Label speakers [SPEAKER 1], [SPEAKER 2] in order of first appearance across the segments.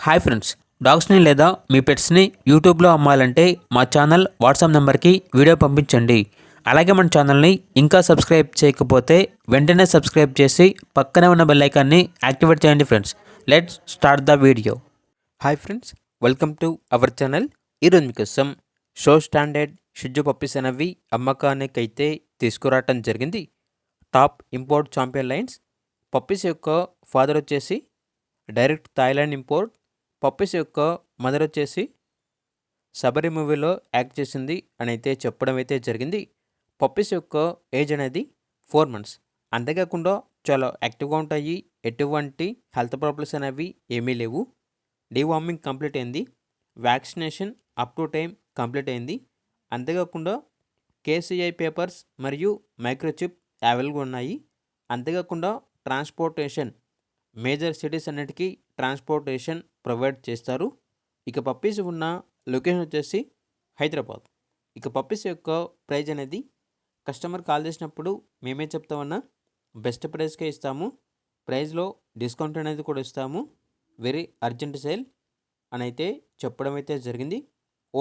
[SPEAKER 1] Hi friends, డాగ్స్ని లేదా మీ పెట్స్ని యూట్యూబ్లో అమ్మాలంటే మా ఛానల్ వాట్సాప్ నెంబర్కి వీడియో పంపించండి. అలాగే మన ఛానల్ని ఇంకా సబ్స్క్రైబ్ చేయకపోతే వెంటనే సబ్స్క్రైబ్ చేసి పక్కనే ఉన్న బెల్ ఐకాన్ని యాక్టివేట్ చేయండి friends. Let's start the video. Hi friends, welcome to our channel. ఈరోజు మీకోసం షో స్టాండర్డ్ షిట్జు పప్పీస్ అనేవి అమ్మకానికైతే తీసుకురావటం జరిగింది. Top import champion lines. Puppies యొక్క ఫాదర్ వచ్చేసి డైరెక్ట్ థాయిలాండ్ ఇంపోర్ట్. పప్పీస్ యొక్క మదర్ వచ్చేసి సబరి మూవీలో యాక్ట్ చేసింది అని అయితే చెప్పడం అయితే జరిగింది. పప్పీస్ యొక్క ఏజ్ అనేది 4 months. అంతేకాకుండా చాలా యాక్టివ్గా ఉంటాయి. ఎటువంటి హెల్త్ ప్రాబ్లమ్స్ అనేవి ఏమీ లేవు. డీవార్మింగ్ కంప్లీట్ అయింది. Vaccination up to time complete అయింది. అంతేకాకుండా కేసీఐ పేపర్స్ మరియు మైక్రోచిప్ అవైలబుల్గా ఉన్నాయి. అంతేకాకుండా ట్రాన్స్పోర్టేషన్ మేజర్ సిటీస్ అన్నిటికీ ట్రాన్స్పోర్టేషన్ ప్రొవైడ్ చేస్తారు. ఇక పప్పీస్ ఉన్న లొకేషన్ వచ్చేసి హైదరాబాద్. ఇక పప్పీస్ యొక్క ప్రైజ్ అనేది కస్టమర్ కాల్ చేసినప్పుడు మేమే చెప్తామన్నా బెస్ట్ ప్రైస్కే ఇస్తాము. ప్రైస్లో డిస్కౌంట్ అనేది కూడా ఇస్తాము. వెరీ అర్జెంట్ సేల్ అని అయితే చెప్పడం అయితే జరిగింది.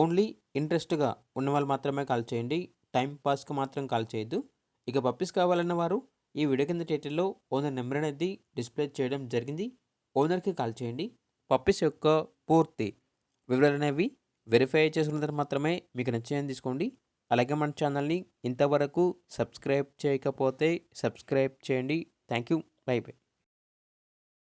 [SPEAKER 1] ఓన్లీ ఇంట్రెస్ట్గా ఉన్న వాళ్ళు మాత్రమే కాల్ చేయండి. టైం పాస్కి మాత్రం కాల్ చేయొద్దు. ఇక పప్పీస్ కావాలన్న వారు ఈ వీడియో కింద టైటిల్లో ఓనర్ నెంబర్ అనేది డిస్ప్లే చేయడం జరిగింది. ఓనర్కి కాల్ చేయండి. పప్పీస్ యొక్క పూర్తి వివరాలు అనేవి వెరిఫై చేసుకున్న తర్వాత మాత్రమే మీకు నచ్చేయని తీసుకోండి. అలాగే మన ఛానల్ని ఇంతవరకు సబ్స్క్రైబ్ చేయకపోతే సబ్స్క్రైబ్ చేయండి. Thank you. By by.